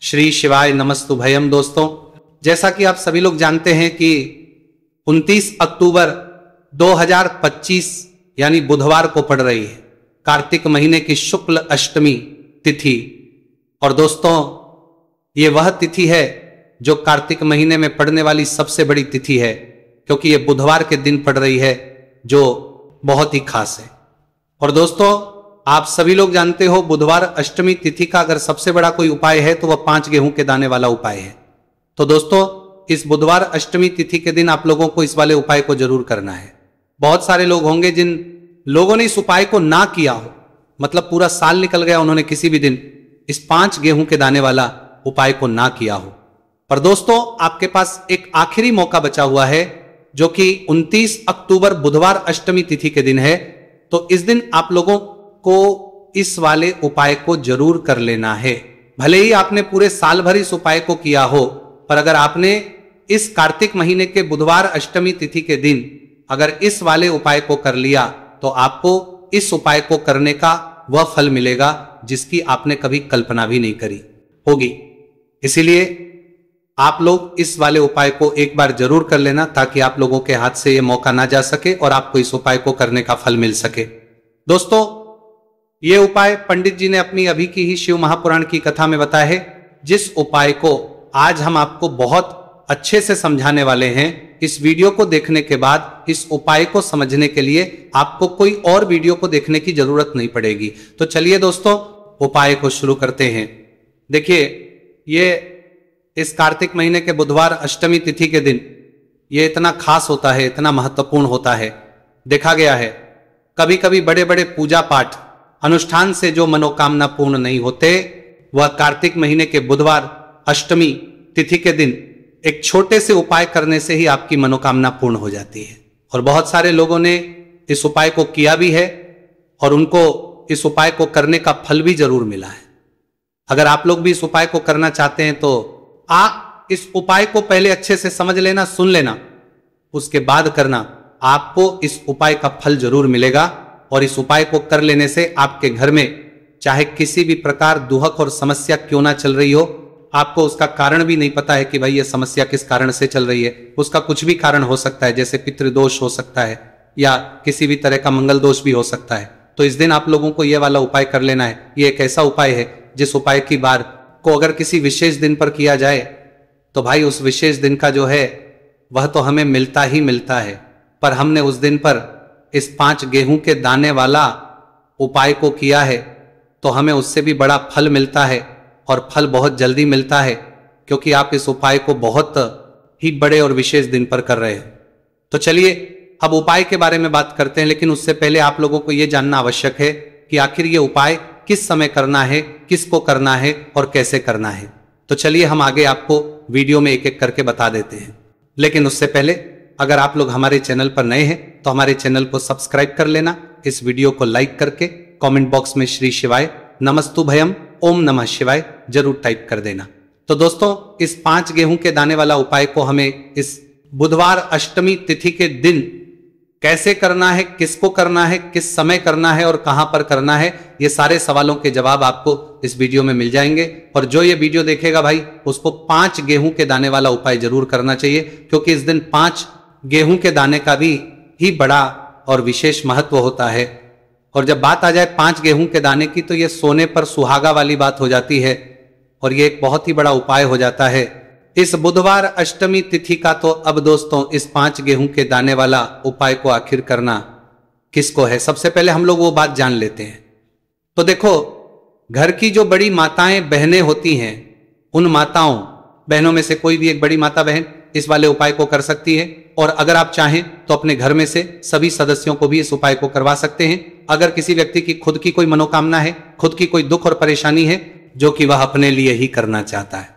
श्री शिवाय नमस्तु भयम। दोस्तों, जैसा कि आप सभी लोग जानते हैं कि 29 अक्टूबर 2025 यानी बुधवार को पड़ रही है कार्तिक महीने की शुक्ल अष्टमी तिथि। और दोस्तों, ये वह तिथि है जो कार्तिक महीने में पड़ने वाली सबसे बड़ी तिथि है, क्योंकि ये बुधवार के दिन पड़ रही है, जो बहुत ही खास है। और दोस्तों, आप सभी लोग जानते हो बुधवार अष्टमी तिथि का अगर सबसे बड़ा कोई उपाय है तो वह 5 गेहूं के दाने वाला उपाय है। तो दोस्तों, इस बुधवार अष्टमी तिथि के दिन आप लोगों को इस वाले उपाय को जरूर करना है। बहुत सारे लोग होंगे जिन लोगों ने इस उपाय को ना किया हो, मतलब पूरा साल निकल गया, उन्होंने किसी भी दिन इस 5 गेहूं के दाने वाला उपाय को ना किया हो। पर दोस्तों, आपके पास एक आखिरी मौका बचा हुआ है, जो कि 29 अक्टूबर बुधवार अष्टमी तिथि के दिन है। तो इस दिन आप लोगों को इस वाले उपाय को जरूर कर लेना है। भले ही आपने पूरे साल भर इस उपाय को किया हो, पर अगर आपने इस कार्तिक महीने के बुधवार अष्टमी तिथि के दिन अगर इस वाले उपाय को कर लिया तो आपको इस उपाय को करने का वह फल मिलेगा जिसकी आपने कभी कल्पना भी नहीं करी होगी। इसीलिए आप लोग इस वाले उपाय को एक बार जरूर कर लेना, ताकि आप लोगों के हाथ से यह मौका ना जा सके और आपको इस उपाय को करने का फल मिल सके। दोस्तों, यह उपाय पंडित जी ने अपनी अभी की ही शिव महापुराण की कथा में बताया है, जिस उपाय को आज हम आपको बहुत अच्छे से समझाने वाले हैं। इस वीडियो को देखने के बाद इस उपाय को समझने के लिए आपको कोई और वीडियो को देखने की जरूरत नहीं पड़ेगी। तो चलिए दोस्तों, उपाय को शुरू करते हैं। देखिए, ये इस कार्तिक महीने के बुधवार अष्टमी तिथि के दिन ये इतना खास होता है, इतना महत्वपूर्ण होता है। देखा गया है कभी कभी बड़े बड़े पूजा पाठ अनुष्ठान से जो मनोकामना पूर्ण नहीं होते, वह कार्तिक महीने के बुधवार अष्टमी तिथि के दिन एक छोटे से उपाय करने से ही आपकी मनोकामना पूर्ण हो जाती है। और बहुत सारे लोगों ने इस उपाय को किया भी है और उनको इस उपाय को करने का फल भी जरूर मिला है। अगर आप लोग भी इस उपाय को करना चाहते हैं तो आप इस उपाय को पहले अच्छे से समझ लेना, सुन लेना, उसके बाद करना। आपको इस उपाय का फल जरूर मिलेगा। और इस उपाय को कर लेने से आपके घर में चाहे किसी भी प्रकार दुहक और समस्या क्यों ना चल रही हो, आपको उसका कारण भी नहीं पता है कि भाई ये समस्या किस कारण से चल रही है। उसका कुछ भी कारण हो सकता है, जैसे पितृदोष हो सकता है या किसी भी तरह का मंगल दोष भी हो सकता है। तो इस दिन आप लोगों को यह वाला उपाय कर लेना है। ये एक ऐसा उपाय है जिस उपाय की बार को अगर किसी विशेष दिन पर किया जाए तो भाई उस विशेष दिन का जो है वह तो हमें मिलता ही मिलता है। पर हमने उस दिन पर इस 5 गेहूं के दाने वाला उपाय को किया है तो हमें उससे भी बड़ा फल मिलता है, और फल बहुत जल्दी मिलता है, क्योंकि आप इस उपाय को बहुत ही बड़े और विशेष दिन पर कर रहे हैं। तो चलिए अब उपाय के बारे में बात करते हैं, लेकिन उससे पहले आप लोगों को यह जानना आवश्यक है कि आखिर ये उपाय किस समय करना है, किसको करना है और कैसे करना है। तो चलिए हम आगे आपको वीडियो में एक एक करके बता देते हैं। लेकिन उससे पहले अगर आप लोग हमारे चैनल पर नए हैं तो हमारे चैनल को सब्सक्राइब कर लेना, इस वीडियो को लाइक करके कमेंट बॉक्स में श्री शिवाय नमस्तु भयम ओम नमः शिवाय जरूर टाइप कर देना। तो दोस्तों, इस 5 गेहूं के दाने वाला उपाय को हमें इस बुधवार अष्टमी तिथि के दिन कैसे करना है, किसको करना है, किस समय करना है और कहां पर करना है, ये सारे सवालों के जवाब आपको इस वीडियो में मिल जाएंगे। और जो ये वीडियो देखेगा भाई, उसको 5 गेहूं के दाने वाला उपाय जरूर करना चाहिए, क्योंकि इस दिन 5 गेहूं के दाने का भी ही बड़ा और विशेष महत्व होता है। और जब बात आ जाए 5 गेहूं के दाने की, तो यह सोने पर सुहागा वाली बात हो जाती है और यह एक बहुत ही बड़ा उपाय हो जाता है इस बुधवार अष्टमी तिथि का। तो अब दोस्तों, इस 5 गेहूं के दाने वाला उपाय को आखिर करना किसको है, सबसे पहले हम लोग वो बात जान लेते हैं। तो देखो, घर की जो बड़ी माताएं बहनें होती हैं, उन माताओं बहनों में से कोई भी एक बड़ी माता बहन इस वाले उपाय को कर सकती है। और अगर आप चाहें तो अपने घर में से सभी सदस्यों को भी इस उपाय को करवा सकते हैं। अगर किसी व्यक्ति की खुद की कोई मनोकामना है, खुद की कोई दुख और परेशानी है जो कि वह अपने लिए ही करना चाहता है,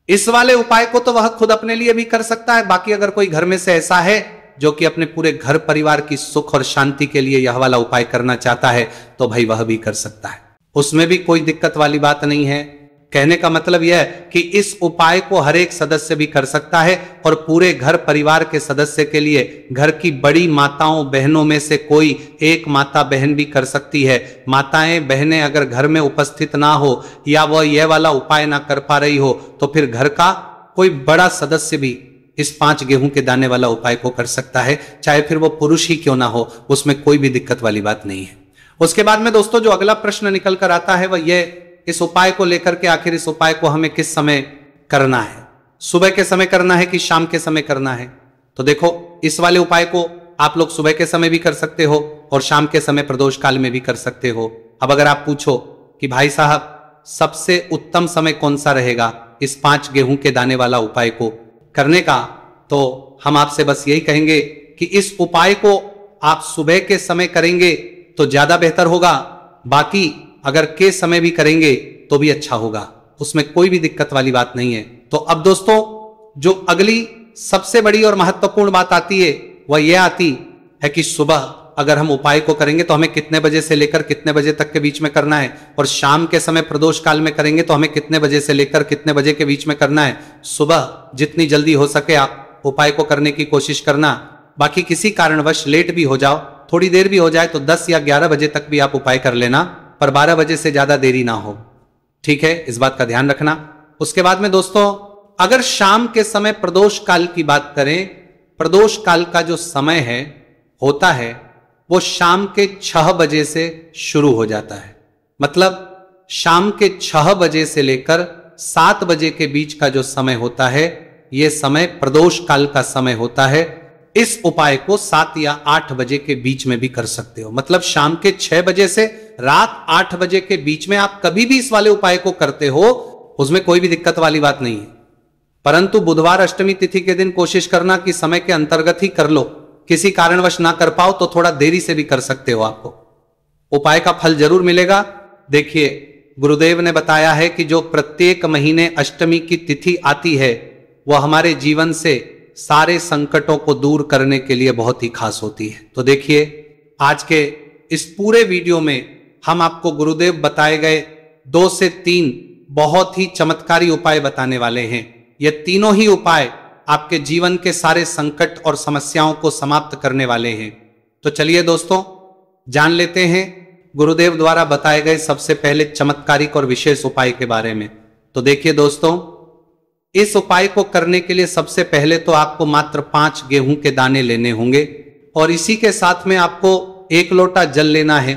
इस वाले उपाय को तो वह खुद अपने लिए भी कर सकता है। बाकी अगर कोई घर में से ऐसा है जो कि अपने पूरे घर परिवार की सुख और शांति के लिए यह वाला उपाय करना चाहता है, तो भाई वह भी कर सकता है, उसमें भी कोई दिक्कत वाली बात नहीं है। कहने का मतलब यह है कि इस उपाय को हर एक सदस्य भी कर सकता है और पूरे घर परिवार के सदस्य के लिए घर की बड़ी माताओं बहनों में से कोई एक माता बहन भी कर सकती है। माताएं बहनें अगर घर में उपस्थित ना हो या वह यह वाला उपाय ना कर पा रही हो तो फिर घर का कोई बड़ा सदस्य भी इस 5 गेहूं के दाने वाला उपाय को कर सकता है, चाहे फिर वो पुरुष ही क्यों ना हो, उसमें कोई भी दिक्कत वाली बात नहीं है। उसके बाद में दोस्तों जो अगला प्रश्न निकल कर आता है वह यह इस उपाय को लेकर के आखिर इस उपाय को हमें किस समय करना है, सुबह के समय करना है कि शाम के समय करना है। तो देखो इस वाले उपाय को आप लोग सुबह के समय भी कर सकते हो और शाम के समय प्रदोष काल में भी कर सकते हो। अब अगर आप पूछो कि भाई साहब सबसे उत्तम समय कौन सा रहेगा इस 5 गेहूं के दाने वाला उपाय को करने का, तो हम आपसे बस यही कहेंगे कि इस उपाय को आप सुबह के समय करेंगे तो ज्यादा बेहतर होगा, बाकी अगर के समय भी करेंगे तो भी अच्छा होगा, उसमें कोई भी दिक्कत वाली बात नहीं है। तो अब दोस्तों जो अगली सबसे बड़ी और महत्वपूर्ण बात आती है वह यह आती है कि सुबह अगर हम उपाय को करेंगे तो हमें कितने बजे से लेकर कितने बजे तक के बीच में करना है, और शाम के समय प्रदोष काल में करेंगे तो हमें कितने बजे से लेकर कितने बजे के बीच में करना है। सुबह जितनी जल्दी हो सके आप उपाय को करने की कोशिश करना, बाकी किसी कारणवश लेट भी हो जाओ, थोड़ी देर भी हो जाए तो 10 या 11 बजे तक भी आप उपाय कर लेना, पर 12 बजे से ज्यादा देरी ना हो, ठीक है, इस बात का ध्यान रखना। उसके बाद में दोस्तों अगर शाम के समय प्रदोष काल की बात करें, प्रदोष काल का जो समय है होता है वो शाम के 6 बजे से शुरू हो जाता है, मतलब शाम के 6 बजे से लेकर 7 बजे के बीच का जो समय होता है यह समय प्रदोष काल का समय होता है। इस उपाय को 7 या 8 बजे के बीच में भी कर सकते हो, मतलब शाम के 6 बजे से रात 8 बजे के बीच में आप कभी भी इस वाले उपाय को करते हो, उसमें कोई भी दिक्कत वाली बात नहीं है। परंतु बुधवार अष्टमी तिथि के दिन कोशिश करना कि समय के अंतर्गत ही कर लो, किसी कारणवश ना कर पाओ तो थोड़ा देरी से भी कर सकते हो, आपको उपाय का फल जरूर मिलेगा। देखिए गुरुदेव ने बताया है कि जो प्रत्येक महीने अष्टमी की तिथि आती है वह हमारे जीवन से सारे संकटों को दूर करने के लिए बहुत ही खास होती है। तो देखिए आज के इस पूरे वीडियो में हम आपको गुरुदेव बताए गए 2 से 3 बहुत ही चमत्कारी उपाय बताने वाले हैं। ये तीनों ही उपाय आपके जीवन के सारे संकट और समस्याओं को समाप्त करने वाले हैं। तो चलिए दोस्तों जान लेते हैं गुरुदेव द्वारा बताए गए सबसे पहले चमत्कारिक और विशेष उपाय के बारे में। तो देखिए दोस्तों इस उपाय को करने के लिए सबसे पहले तो आपको मात्र 5 गेहूं के दाने लेने होंगे और इसी के साथ में आपको 1 लोटा जल लेना है।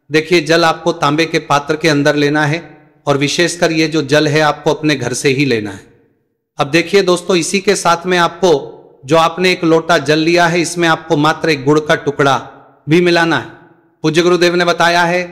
देखिए जल आपको तांबे के पात्र के अंदर लेना है और विशेषकर ये जो जल है आपको अपने घर से ही लेना है। अब देखिए दोस्तों इसी के साथ में आपको जो आपने 1 लोटा जल लिया है इसमें आपको मात्र 1 गुड़ का टुकड़ा भी मिलाना है। पूज्य गुरुदेव ने बताया है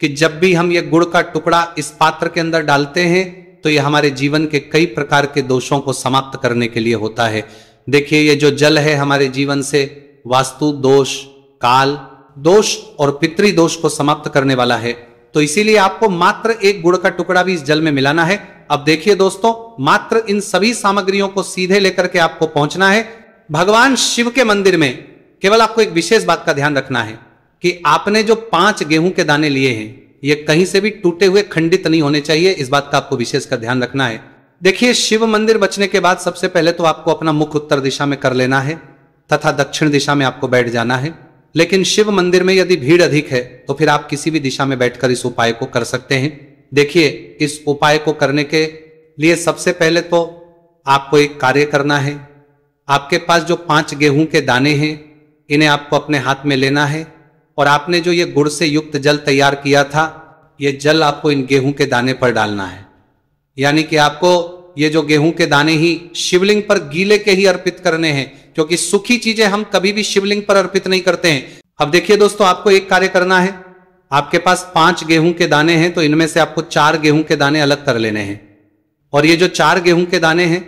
कि जब भी हम ये गुड़ का टुकड़ा इस पात्र के अंदर डालते हैं तो ये हमारे जीवन के कई प्रकार के दोषों को समाप्त करने के लिए होता है। देखिए ये जो जल है हमारे जीवन से वास्तु दोष, काल दोष और पितृ दोष को समाप्त करने वाला है, तो इसीलिए आपको मात्र 1 गुड़ का टुकड़ा भी इस जल में मिलाना है। अब देखिए दोस्तों मात्र इन सभी सामग्रियों को सीधे लेकर के आपको पहुंचना है भगवान शिव के मंदिर में। केवल आपको एक विशेष बात का ध्यान रखना है कि आपने जो 5 गेहूं के दाने लिए हैं ये कहीं से भी टूटे हुए खंडित नहीं होने चाहिए, इस बात का आपको विशेष कर ध्यान रखना है। देखिए शिव मंदिर बचने के बाद सबसे पहले तो आपको अपना मुख उत्तर दिशा में कर लेना है तथा दक्षिण दिशा में आपको बैठ जाना है। लेकिन शिव मंदिर में यदि भीड़ अधिक है तो फिर आप किसी भी दिशा में बैठकर इस उपाय को कर सकते हैं। देखिए इस उपाय को करने के लिए सबसे पहले तो आपको एक कार्य करना है। आपके पास जो 5 गेहूं के दाने हैं इन्हें आपको अपने हाथ में लेना है और आपने जो ये गुड़ से युक्त जल तैयार किया था ये जल आपको इन गेहूं के दाने पर डालना है। यानी कि आपको ये जो गेहूं के दाने ही शिवलिंग पर गीले के ही अर्पित करने हैं, क्योंकि सूखी चीजें हम कभी भी शिवलिंग पर अर्पित नहीं करते हैं। अब देखिए दोस्तों आपको एक कार्य करना है। आपके पास 5 गेहूं के दाने हैं तो इनमें से आपको 4 गेहूं के दाने अलग कर लेने हैं और ये जो 4 गेहूं के दाने हैं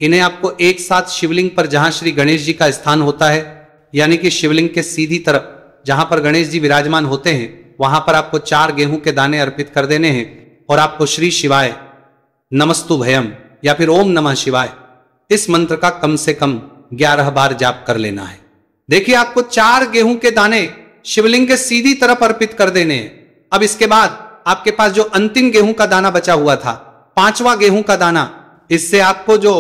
इन्हें आपको एक साथ शिवलिंग पर जहां श्री गणेश जी का स्थान होता है, यानी कि शिवलिंग के सीधी तरफ जहां पर गणेश जी विराजमान होते हैं वहां पर आपको 4 गेहूं के दाने अर्पित कर देने हैं और आपको श्री शिवाय नमस्तु भयम या फिर ओम नमः शिवाय इस मंत्र का कम से कम 11 बार जाप कर लेना है। देखिए आपको 4 गेहूं के दाने शिवलिंग के सीधी तरफ अर्पित कर देने हैं। अब इसके बाद आपके पास जो अंतिम गेहूं का दाना बचा हुआ था 5वां गेहूं का दाना, इससे आपको जो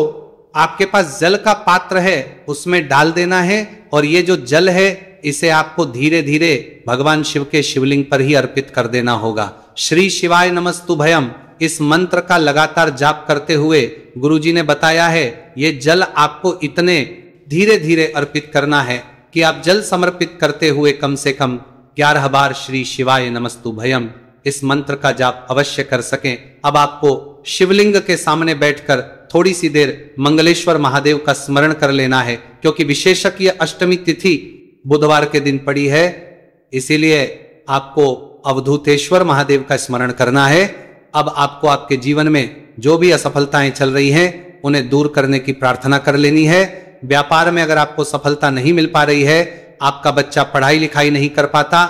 आपके पास जल का पात्र है उसमें डाल देना है, और ये जो जल है इसे आपको धीरे धीरे भगवान शिव के शिवलिंग पर ही अर्पित कर देना होगा। श्री शिवाय नमस्तुभयम इस मंत्र का लगातार जाप करते हुए गुरुजी ने बताया है, ये जल आपको इतने धीरे धीरे अर्पित करना है कि आप जल समर्पित करते हुए कम से कम 11 बार श्री शिवाय नमस्तुभयम इस मंत्र का जाप अवश्य कर सकें। अब आपको शिवलिंग के सामने बैठकर थोड़ी सी देर मंगलेश्वर महादेव का स्मरण कर लेना है, क्योंकि विशेषक ये अष्टमी तिथि बुधवार के दिन पड़ी है, इसीलिए आपको अवधूतेश्वर महादेव का स्मरण करना है। अब आपको आपके जीवन में जो भी असफलताएं चल रही हैं उन्हें दूर करने की प्रार्थना कर लेनी है। व्यापार में अगर आपको सफलता नहीं मिल पा रही है, आपका बच्चा पढ़ाई लिखाई नहीं कर पाता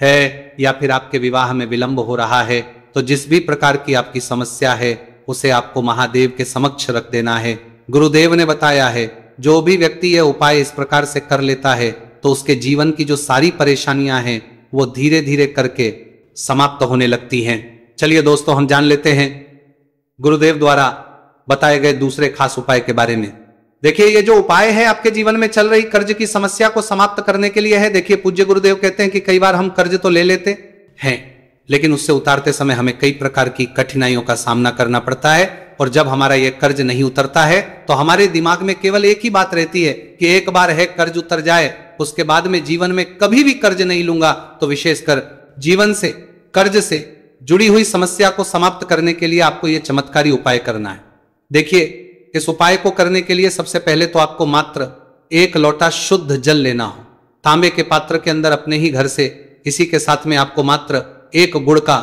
है, या फिर आपके विवाह में विलंब हो रहा है, तो जिस भी प्रकार की आपकी समस्या है उसे आपको महादेव के समक्ष रख देना है। गुरुदेव ने बताया है, जो भी व्यक्ति यह उपाय इस प्रकार से कर लेता है तो उसके जीवन की जो सारी परेशानियां हैं वो धीरे धीरे करके समाप्त होने लगती हैं। चलिए दोस्तों, हम जान लेते हैं गुरुदेव द्वारा बताए गए दूसरे खास उपाय के बारे में। देखिए, ये जो उपाय है आपके जीवन में चल रही कर्ज की समस्या को समाप्त करने के लिए है। देखिए, पूज्य गुरुदेव कहते हैं कि कई बार हम कर्ज तो ले लेते हैं, लेकिन उससे उतारते समय हमें कई प्रकार की कठिनाइयों का सामना करना पड़ता है, और जब हमारा यह कर्ज नहीं उतरता है तो हमारे दिमाग में केवल एक ही बात रहती है कि एक बार है कर्ज उतर जाए, उसके बाद में जीवन में कभी भी कर्ज नहीं लूंगा। तो विशेषकर जीवन से कर्ज से जुड़ी हुई समस्या को समाप्त करने के लिए आपको यह चमत्कारी उपाय करना है। देखिए, इस उपाय को करने के लिए सबसे पहले तो आपको मात्र 1 लोटा शुद्ध जल लेना हो, तांबे के पात्र के अंदर अपने ही घर से। इसी के साथ में आपको मात्र 1 गुड़ का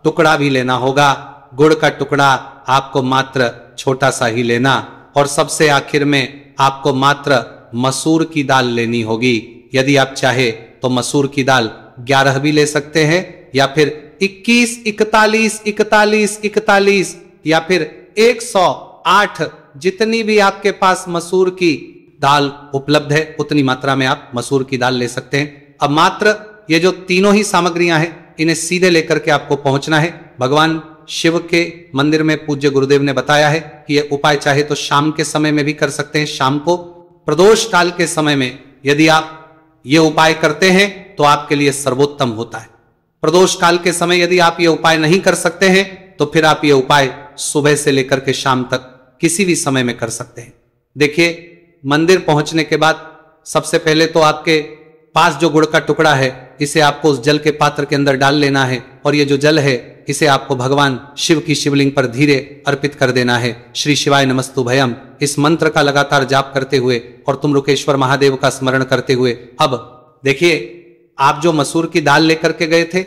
टुकड़ा भी लेना होगा। गुड़ का टुकड़ा आपको मात्र छोटा सा ही लेना, और सबसे आखिर में आपको मात्र मसूर की दाल लेनी होगी। यदि आप चाहे तो मसूर की दाल 11 भी ले सकते हैं, या फिर 21, 41, 41, 41 या फिर 108, जितनी भी आपके पास मसूर की दाल उपलब्ध है उतनी मात्रा में आप मसूर की दाल ले सकते हैं। अब मात्र ये जो तीनों ही सामग्रियां हैं इन्हें सीधे लेकर के आपको पहुंचना है भगवान शिव के मंदिर में। पूज्य गुरुदेव ने बताया है कि यह उपाय चाहे तो शाम के समय में भी कर सकते हैं। शाम को प्रदोष काल के समय में यदि आप ये उपाय करते हैं तो आपके लिए सर्वोत्तम होता है। प्रदोष काल के समय यदि आप ये उपाय नहीं कर सकते हैं तो फिर आप ये उपाय सुबह से लेकर के शाम तक किसी भी समय में कर सकते हैं। देखिए, मंदिर पहुंचने के बाद सबसे पहले तो आपके पास जो गुड़ का टुकड़ा है इसे आपको उस जल के पात्र के अंदर डाल लेना है, और ये जो जल है इसे आपको भगवान शिव की शिवलिंग पर धीरे अर्पित कर देना है। श्री शिवाय नमस्तुभयम इस मंत्र का लगातार जाप करते हुए और तुमरुकेश्वर महादेव का स्मरण करते हुए। अब देखिए, आप जो मसूर की दाल लेकर के गए थे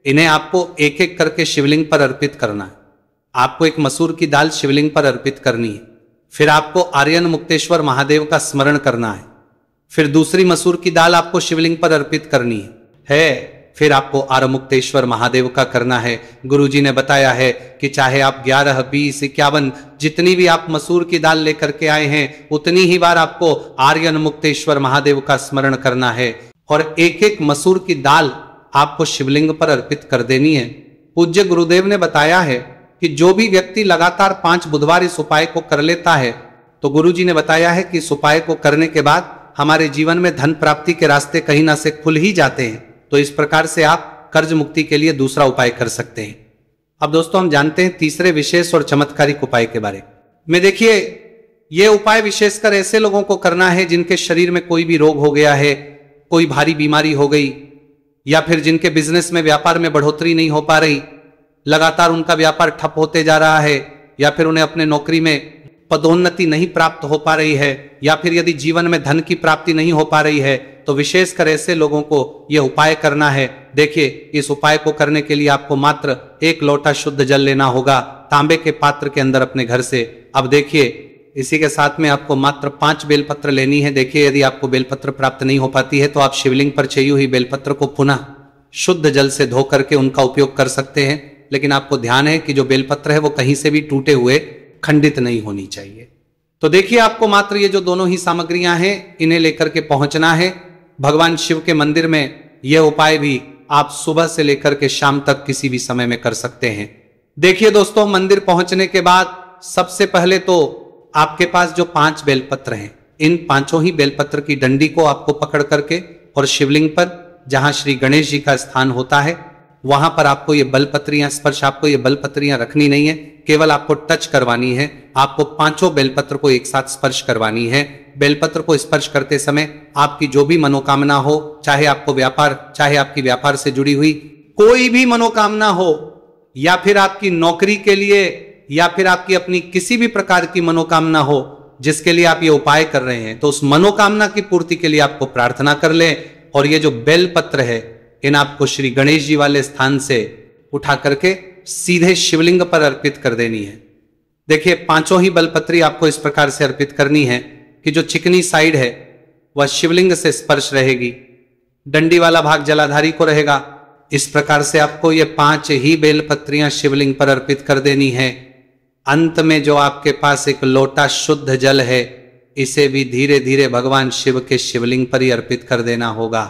इन्हें आपको एक एक करके शिवलिंग पर अर्पित करना है। आपको एक मसूर की दाल शिवलिंग पर अर्पित करनी है, फिर आपको आर्यन मुक्तेश्वर महादेव का स्मरण करना है, फिर दूसरी मसूर की दाल आपको शिवलिंग पर अर्पित करनी है, फिर आपको आरमुक्तेश्वर महादेव का करना है। गुरुजी ने बताया है कि चाहे आप 11, 20, 51 जितनी भी आप मसूर की दाल लेकर के आए हैं उतनी ही बार आपको आर्यन मुक्तेश्वर महादेव का स्मरण करना है, और एक एक मसूर की दाल आपको शिवलिंग पर अर्पित कर देनी है। पूज्य गुरुदेव ने बताया है कि जो भी व्यक्ति लगातार 5 बुधवार इस उपाय को कर लेता है तो गुरुजी ने बताया है कि इस उपाय को करने के बाद हमारे जीवन में धन प्राप्ति के रास्ते कहीं ना से खुल ही जाते हैं। तो इस प्रकार से आप कर्ज मुक्ति के लिए दूसरा उपाय कर सकते हैं। अब दोस्तों, हम जानते हैं तीसरे विशेष और चमत्कारिक उपाय के बारे में। देखिए, यह उपाय विशेषकर ऐसे लोगों को करना है जिनके शरीर में कोई भी रोग हो गया है, कोई भारी बीमारी हो गई, या फिर जिनके बिजनेस में व्यापार में बढ़ोतरी नहीं हो पा रही, लगातार उनका व्यापार ठप होते जा रहा है, या फिर उन्हें अपने नौकरी में पदोन्नति नहीं प्राप्त हो पा रही है, या फिर यदि जीवन में धन की प्राप्ति नहीं हो पा रही है, तो विशेषकर ऐसे लोगों को यह उपाय करना है। देखिए, इस उपाय को करने के लिए आपको मात्र 1 लोटा शुद्ध जल लेना होगा तांबे के पात्र के अंदर अपने घर से। अब देखिए, इसी के साथ में आपको मात्र 5 बेलपत्र लेनी है। देखिए, यदि आपको बेलपत्र प्राप्त नहीं हो पाती है तो आप शिवलिंग पर चाहिए हुई बेलपत्र को पुनः शुद्ध जल से धो करके उनका उपयोग कर सकते हैं, लेकिन आपको ध्यान है कि जो बेलपत्र है वो कहीं से भी टूटे हुए खंडित नहीं होनी चाहिए। तो देखिए, आपको मात्र ये जो दोनों ही सामग्रियां हैं इन्हें लेकर के पहुंचना है भगवान शिव के मंदिर में। यह उपाय भी आप सुबह से लेकर के शाम तक किसी भी समय में कर सकते हैं। देखिए दोस्तों, मंदिर पहुंचने के बाद सबसे पहले तो आपके पास जो 5 बेलपत्र हैं, इन 5 ही बेलपत्र की डंडी को आपको पकड़ करके और शिवलिंग पर जहां श्री गणेश जी का स्थान होता है वहां पर आपको ये बेलपत्रियां स्पर्श, आपको ये बेलपत्रियां रखनी नहीं है, केवल आपको टच करवानी है। आपको 5 बेलपत्र को एक साथ स्पर्श करवानी है। बेलपत्र को स्पर्श करते समय आपकी जो भी मनोकामना हो, चाहे आपको व्यापार, चाहे आपकी व्यापार से जुड़ी हुई कोई भी मनोकामना हो, या फिर आपकी नौकरी के लिए, या फिर आपकी अपनी किसी भी प्रकार की मनोकामना हो जिसके लिए आप ये उपाय कर रहे हैं, तो उस मनोकामना की पूर्ति के लिए आपको प्रार्थना कर लें। और ये जो बेलपत्र है, इन आपको श्री गणेश जी वाले स्थान से उठा करके सीधे शिवलिंग पर अर्पित कर देनी है। देखिए, 5 ही बेलपत्री आपको इस प्रकार से अर्पित करनी है कि जो चिकनी साइड है वह शिवलिंग से स्पर्श रहेगी, डंडी वाला भाग जलाधारी को रहेगा। इस प्रकार से आपको ये 5 ही बेलपत्रियां शिवलिंग पर अर्पित कर देनी है। अंत में जो आपके पास एक लोटा शुद्ध जल है, इसे भी धीरे धीरे भगवान शिव के शिवलिंग पर ही अर्पित कर देना होगा।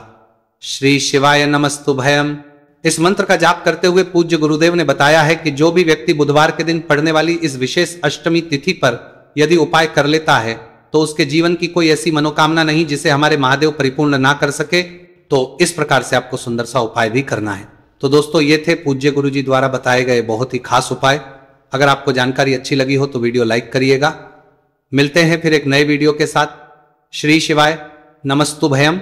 श्री शिवाय नमस्तुभयम। इस मंत्र का जाप करते हुए पूज्य गुरुदेव ने बताया है कि जो भी व्यक्ति बुधवार के दिन पड़ने वाली इस विशेष अष्टमी तिथि पर यदि उपाय कर लेता है तो उसके जीवन की कोई ऐसी मनोकामना नहीं जिसे हमारे महादेव परिपूर्ण ना कर सके। तो इस प्रकार से आपको सुंदर सा उपाय भी करना है। तो दोस्तों, ये थे पूज्य गुरु जी द्वारा बताए गए बहुत ही खास उपाय। अगर आपको जानकारी अच्छी लगी हो तो वीडियो लाइक करिएगा। मिलते हैं फिर एक नए वीडियो के साथ। श्री शिवाय नमस्तुभयम।